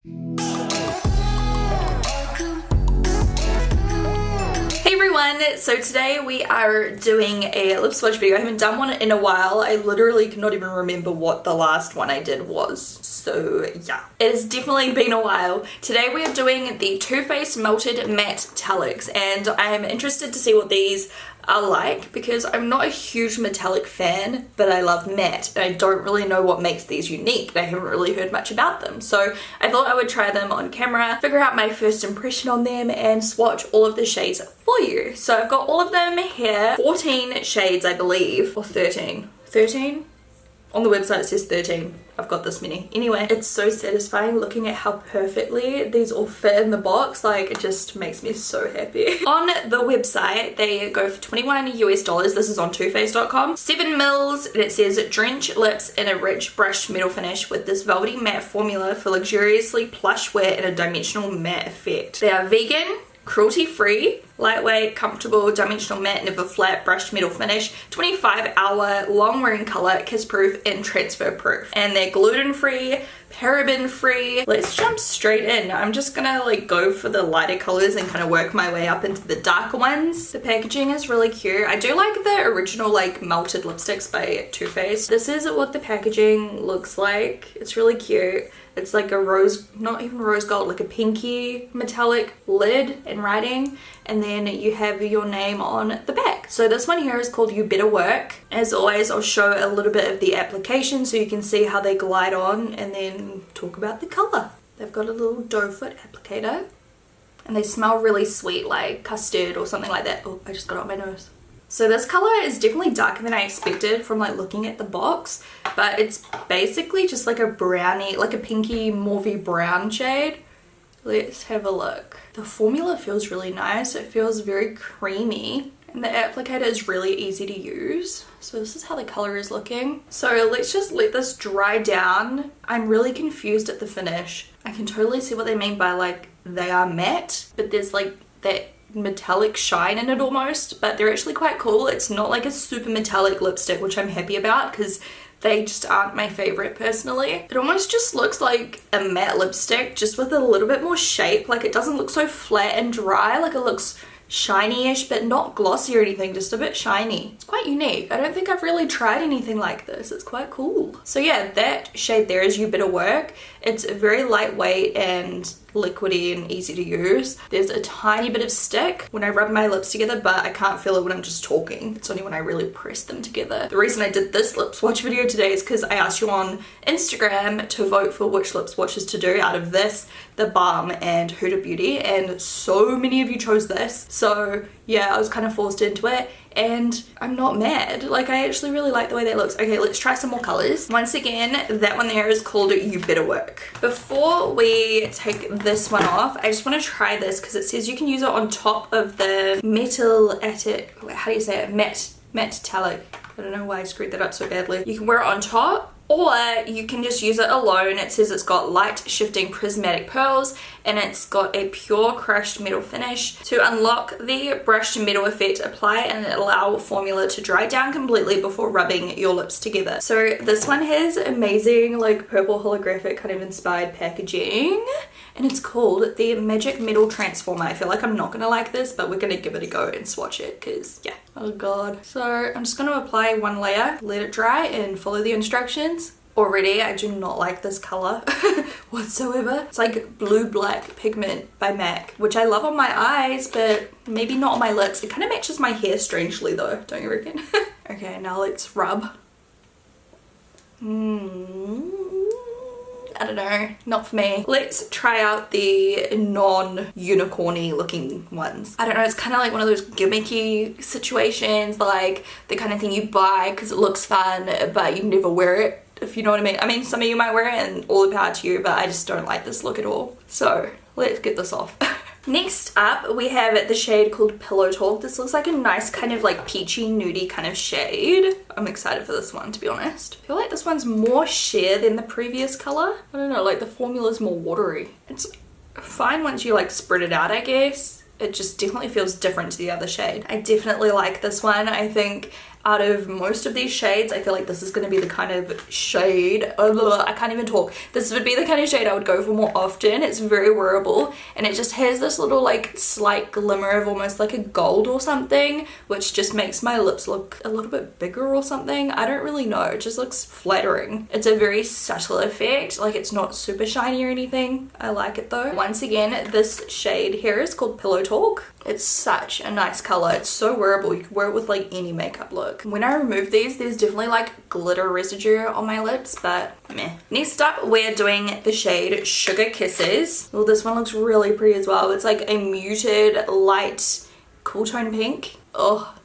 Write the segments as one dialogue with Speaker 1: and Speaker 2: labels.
Speaker 1: Hey everyone, so today we are doing a lip swatch video. I haven't done one in a while. I literally cannot even remember what the last one I did was. So yeah, it has definitely been a while. Today we are doing the Too Faced Melted Matte-Tallics, and I am interested to see what these are like because I'm not a huge metallic fan, but I love matte and I don't really know what makes these unique. I haven't really heard much about them, so I thought I would try them on camera, figure out my first impression on them, and swatch all of the shades for you. So I've got all of them here, 14 shades I believe, or 13. On the website it says 13. I've got this many. Anyway, it's so satisfying looking at how perfectly these all fit in the box. Like, it just makes me so happy. On the website, they go for $21 US. This is on toofaced.com. 7 mils, and it says drench lips in a rich brushed metal finish with this velvety matte formula for luxuriously plush wear and a dimensional matte effect. They are vegan, cruelty-free, lightweight, comfortable, dimensional matte, never flat, brushed metal finish, 25-hour, long-wearing color, kiss-proof, and transfer-proof. And they're gluten-free, paraben-free. Let's jump straight in. I'm just gonna like go for the lighter colors and kind of work my way up into the darker ones. The packaging is really cute. I do like the original like melted lipsticks by Too Faced. This is what the packaging looks like. It's really cute. It's like a rose, not even rose gold, like a pinky metallic lid and writing, and then you have your name on the back. So this one here is called You Better Work. As always, I'll show a little bit of the application so you can see how they glide on and then talk about the color. They've got a little doe foot applicator and they smell really sweet, like custard or something like that. Oh, I just got it on my nose. So this color is definitely darker than I expected from like looking at the box, but it's basically just like a brownie, like a pinky mauvey brown shade. Let's have a look. The formula feels really nice. It feels very creamy and the applicator is really easy to use. So this is how the color is looking. So let's just let this dry down. I'm really confused at the finish. I can totally see what they mean by like they are matte, but there's like that metallic shine in it almost, but they're actually quite cool. It's not like a super metallic lipstick, which I'm happy about because they just aren't my favorite personally. It almost just looks like a matte lipstick just with a little bit more shape. Like, it doesn't look so flat and dry. Like, it looks shiny-ish but not glossy or anything, just a bit shiny. It's quite unique. I don't think I've really tried anything like this. It's quite cool. So yeah, that shade there is You Better Work. It's very lightweight and liquidy and easy to use. There's a tiny bit of stick when I rub my lips together, but I can't feel it when I'm just talking. It's only when I really press them together. The reason I did this lip swatch video today is because I asked you on Instagram to vote for which lip swatches to do out of this, the Balm, and Huda Beauty, and so many of you chose this. So yeah, I was kind of forced into it and I'm not mad. Like, I actually really like the way that looks. Okay, let's try some more colors. Once again, that one there is called You Better Work. Before we take this one off, I just want to try this because it says you can use it on top of the Matte-Tallic, how do you say it? Matte-Tallic. I don't know why I screwed that up so badly. You can wear it on top, or you can just use it alone. It says it's got light shifting prismatic pearls and it's got a pure crushed metal finish. To unlock the brushed metal effect, apply and allow formula to dry down completely before rubbing your lips together. So this one has amazing like purple holographic kind of inspired packaging, and it's called the Magic Metal Transformer. I feel like I'm not gonna like this, but we're gonna give it a go and swatch it because yeah, oh god. So I'm just gonna apply one layer, let it dry, and follow the instructions. Already, I do not like this color whatsoever. It's like blue black pigment by MAC, which I love on my eyes, but maybe not on my lips. It kind of matches my hair strangely though, don't you reckon? Okay, now let's rub. I don't know, not for me. Let's try out the non-unicorny looking ones. I don't know, it's kind of like one of those gimmicky situations, like the kind of thing you buy because it looks fun, but you never wear it, if you know what I mean. I mean, some of you might wear it and all the power to you, but I just don't like this look at all. So let's get this off. Next up, we have the shade called Pillow Talk. This looks like a nice kind of like peachy, nudie kind of shade. I'm excited for this one, to be honest. I feel like this one's more sheer than the previous color. I don't know, like the formula's more watery. It's fine once you like spread it out, I guess. It just definitely feels different to the other shade. I definitely like this one. I think out of most of these shades, I feel like this is going to be the kind of shade, I can't even talk, this would be the kind of shade I would go for more often. It's very wearable and it just has this little like slight glimmer of almost like a gold or something, which just makes my lips look a little bit bigger or something. I don't really know, it just looks flattering. It's a very subtle effect, like it's not super shiny or anything. I like it though. Once again, this shade here is called Pillow Talk. It's such a nice color. It's so wearable. You can wear it with like any makeup look. When I remove these, there's definitely like glitter residue on my lips, but meh. Next up, we're doing the shade Sugar Kisses. Well, this one looks really pretty as well. It's like a muted, light, cool tone pink. Oh,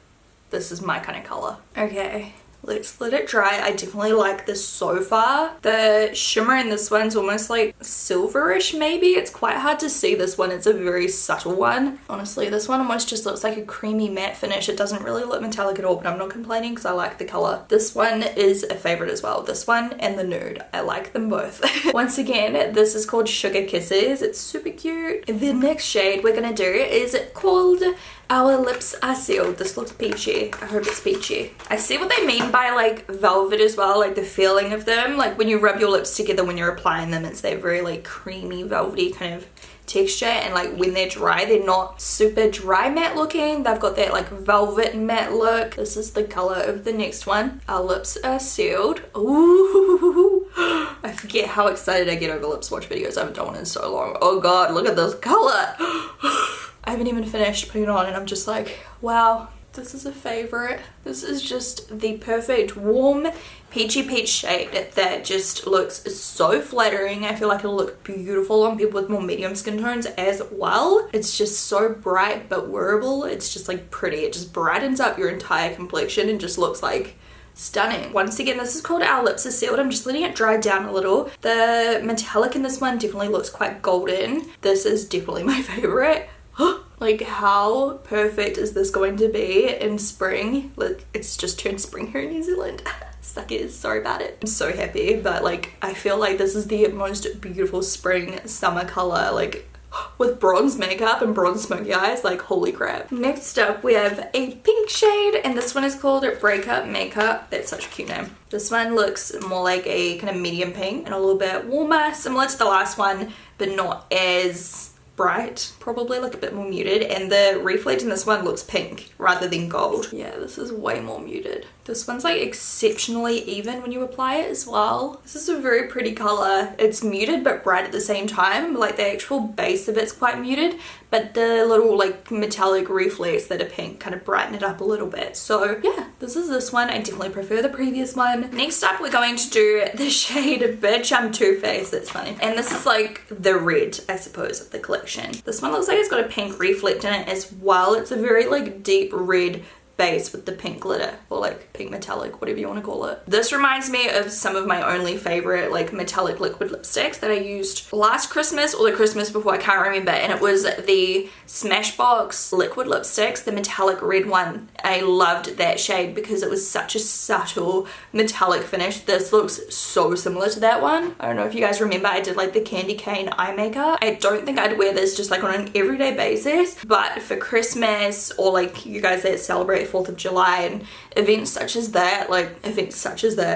Speaker 1: this is my kind of color. Okay. Let's let it dry. I definitely like this so far. The shimmer in this one's almost like silverish maybe. It's quite hard to see this one. It's a very subtle one. Honestly, this one almost just looks like a creamy matte finish. It doesn't really look metallic at all, but I'm not complaining because I like the color. This one is a favorite as well. This one and the nude. I like them both. Once again, this is called Sugar Kisses. It's super cute. The next shade we're gonna do is called Our Lips Are Sealed. This looks peachy. I hope it's peachy. I see what they mean by like velvet as well, like the feeling of them. Like when you rub your lips together when you're applying them, it's that very like creamy, velvety kind of texture, and like when they're dry, they're not super dry matte looking. They've got that like velvet matte look. This is the color of the next one. Our Lips Are Sealed. Ooh, I forget how excited I get over lip swatch videos. I haven't done one in so long. Oh god, look at this color. I haven't even finished putting it on and I'm just like, wow, this is a favorite. This is just the perfect warm peachy peach shade that just looks so flattering. I feel like it'll look beautiful on people with more medium skin tones as well. It's just so bright but wearable. It's just like pretty. It just brightens up your entire complexion and just looks like stunning. Once again, this is called Our Lips Are Sealed. I'm just letting it dry down a little. The metallic in this one definitely looks quite golden. This is definitely my favorite. Like how perfect is this going to be in spring? Like it's just turned spring here in New Zealand. Suckers, sorry about it. I'm so happy, but like I feel like this is the most beautiful spring summer color, like with bronze makeup and bronze smoky eyes, like holy crap. Next up we have a pink shade and this one is called Breakup Makeup. That's such a cute name. This one looks more like a kind of medium pink and a little bit warmer, similar to the last one, but not as bright, probably like a bit more muted, and the reflect in this one looks pink rather than gold. Yeah, this is way more muted. This one's like exceptionally even when you apply it as well. This is a very pretty color. It's muted but bright at the same time. Like the actual base of it's quite muted, but the little like metallic reflects that are pink kind of brighten it up a little bit. So yeah, this is this one. I definitely prefer the previous one. Next up we're going to do the shade Bitch I'm Two-Faced. That's funny. And this is like the red, I suppose, of the collection. This one looks like it's got a pink reflect in it as well. It's a very like deep red base with the pink glitter, or like pink metallic, whatever you want to call it. This reminds me of some of my only favorite like metallic liquid lipsticks that I used last Christmas or the Christmas before, I can't remember, and it was the Smashbox liquid lipsticks, the metallic red one. I loved that shade because it was such a subtle metallic finish. This looks so similar to that one. I don't know if you guys remember, I did like the candy cane eye makeup. I don't think I'd wear this just like on an everyday basis, but for Christmas or like you guys that celebrate 4th of July and events such as that,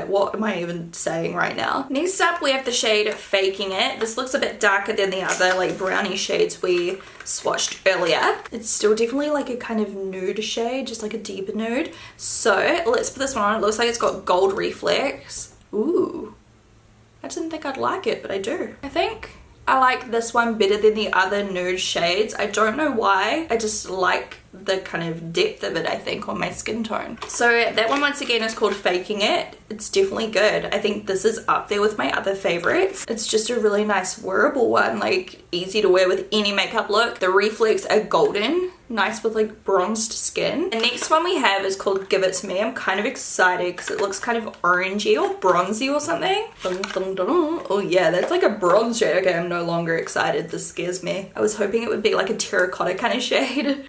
Speaker 1: what am I even saying right now? Next up we have the shade Faking It. This looks a bit darker than the other like brownie shades we swatched earlier. It's still definitely like a kind of nude shade, just like a deeper nude. So let's put this one on. It looks like it's got gold reflex. Ooh, I didn't think I'd like it, but I do. I think I like this one better than the other nude shades. I don't know why. I just like the kind of depth of it, I think, on my skin tone. So that one once again is called Faking It. It's definitely good. I think this is up there with my other favorites. It's just a really nice wearable one, like easy to wear with any makeup look. The reflex are golden, nice with like bronzed skin. The next one we have is called Give It To Me. I'm kind of excited because it looks kind of orangey or bronzy or something. Dun, dun, dun. Oh yeah, that's like a bronze shade. Okay, I'm no longer excited. This scares me. I was hoping it would be like a terracotta kind of shade.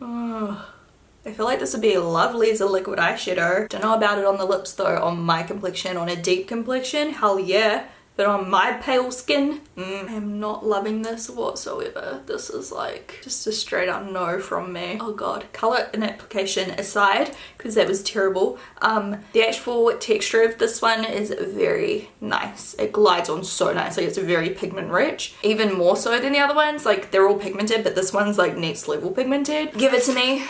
Speaker 1: I feel like this would be lovely as a liquid eyeshadow. Don't know about it on the lips though. On my complexion, on a deep complexion, hell yeah. but on my pale skin, I am not loving this whatsoever. This is like just a straight up no from me. Oh god. Color and application aside, because that was terrible, the actual texture of this one is very nice. It glides on so nicely. It's very pigment rich, even more so than the other ones. Like, they're all pigmented, but this one's like next level pigmented. Give it to me.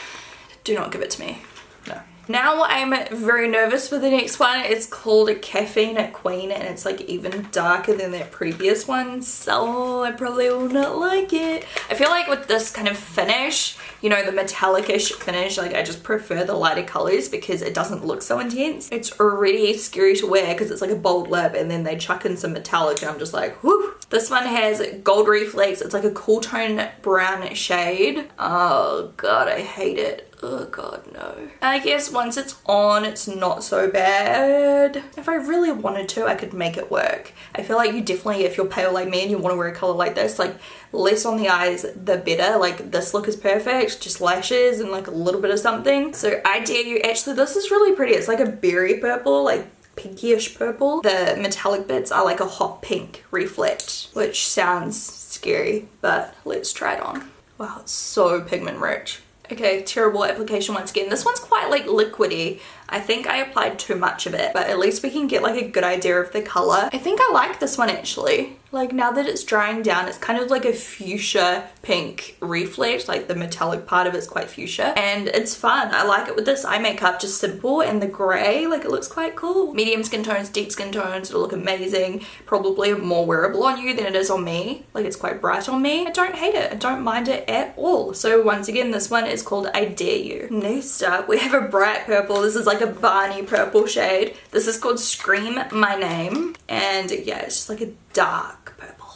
Speaker 1: Do not give it to me. No. Now I'm very nervous for the next one. It's called a Caffeine Queen, and it's like even darker than that previous one, so I probably will not like it. I feel like with this kind of finish, you know, the metallic-ish finish, like I just prefer the lighter colors because it doesn't look so intense. It's already scary to wear because it's like a bold lip, and then they chuck in some metallic and I'm just like, whoo. This one has gold reflex. It's like a cool tone brown shade. Oh god, I hate it. Oh god, no. I guess once it's on, it's not so bad. If I really wanted to, I could make it work. I feel like you definitely, if you're pale like me and you want to wear a color like this, like less on the eyes, the better. Like this look is perfect, just lashes and like a little bit of something. So I dare you, actually this is really pretty. It's like a berry purple, like pinkish purple. The metallic bits are like a hot pink reflect, which sounds scary, but let's try it on. Wow, it's so pigment rich. Okay, terrible application once again. This one's quite like liquidy. I think I applied too much of it, but at least we can get like a good idea of the color. I think I like this one actually. Like now that it's drying down, it's kind of like a fuchsia pink reflect, like the metallic part of it's quite fuchsia, and it's fun. I like it with this eye makeup, just simple, and the gray, like it looks quite cool. Medium skin tones, deep skin tones, it'll look amazing. Probably more wearable on you than it is on me. Like it's quite bright on me. I don't hate it. I don't mind it at all. So once again, this one is called I Dare You. Next up, we have a bright purple. This is like a Barney purple shade. This is called Scream My Name, and yeah, it's just like a dark purple.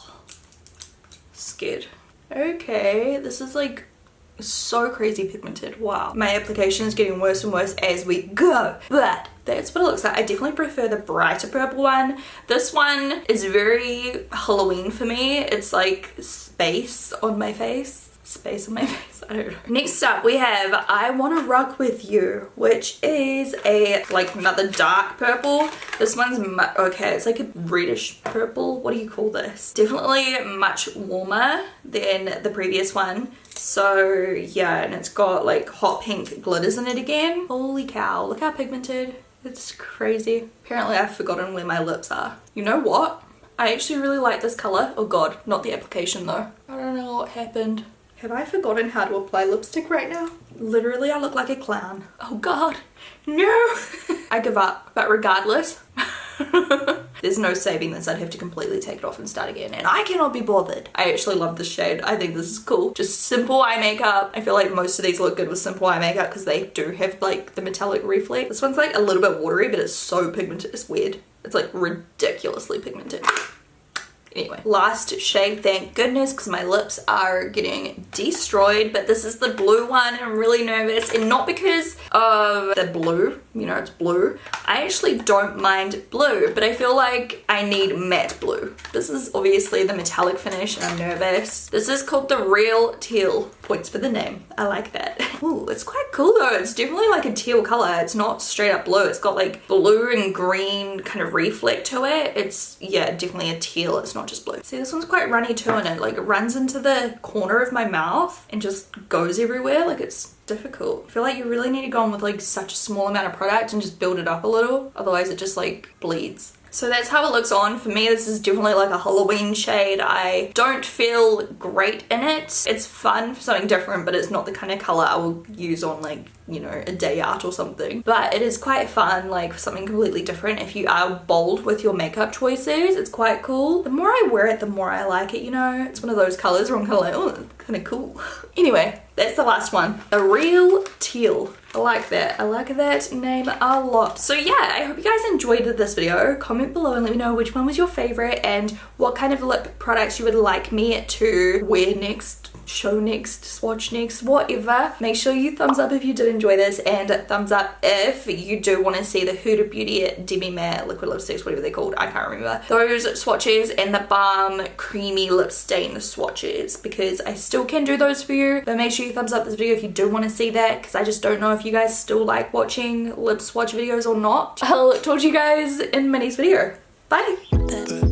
Speaker 1: Scared. Okay, this is like so crazy pigmented. Wow. My application is getting worse and worse as we go, but that's what it looks like. I definitely prefer the brighter purple one. This one is very Halloween for me. It's like space on my face. Space on my face, I don't know. Next up we have I Wanna Rock With You, which is a like another dark purple. This one's okay, it's like a reddish purple. What do you call this? Definitely much warmer than the previous one. So yeah, and it's got like hot pink glitters in it again. Holy cow, look how pigmented. It's crazy. Apparently I've forgotten where my lips are. You know what? I actually really like this color. Oh god, not the application though. I don't know what happened. Have I forgotten how to apply lipstick right now? Literally, I look like a clown. Oh god, no! I give up, but regardless, there's no saving this. I'd have to completely take it off and start again, and I cannot be bothered. I actually love this shade. I think this is cool. Just simple eye makeup. I feel like most of these look good with simple eye makeup because they do have like the metallic reflect. This one's like a little bit watery, but it's so pigmented. It's weird. It's like ridiculously pigmented. Anyway, last shade, thank goodness, because my lips are getting destroyed, but this is the blue one. I'm really nervous, and not because of the blue, you know, it's blue. I actually don't mind blue, but I feel like I need matte blue. This is obviously the metallic finish, and I'm nervous. This is called the Real Teal. Points for the name. I like that. Ooh, it's quite cool though. It's definitely like a teal color. It's not straight up blue. It's got like blue and green kind of reflect to it. It's, yeah, definitely a teal. It's not just blue. See, this one's quite runny too, and it like runs into the corner of my mouth and just goes everywhere. Like it's difficult. I feel like you really need to go on with like such a small amount of product and just build it up a little. Otherwise it just like bleeds. So that's how it looks on. For me, this is definitely like a Halloween shade. I don't feel great in it. It's fun for something different, but it's not the kind of color I will use on like, you know, a day out or something. But it is quite fun, like for something completely different. If you are bold with your makeup choices, it's quite cool. The more I wear it, the more I like it, you know? It's one of those colors where I'm kind of like, oh, kind of cool. Anyway, that's the last one. The Real Teal. I like that. I like that name a lot. So yeah, I hope you guys enjoyed this video. Comment below and let me know which one was your favorite and what kind of lip products you would like me to wear next, show next, swatch next, whatever. Make sure you thumbs up if you did enjoy this, and thumbs up if you do want to see the Huda Beauty Demi Matte liquid lipsticks, whatever they're called, I can't remember. Those swatches and the Balm creamy lip stain swatches, because I still can do those for you. But make sure you thumbs up this video if you do want to see that, because I just don't know if you guys still like watching lip swatch videos or not. I'll talk to you guys in my next video. Bye!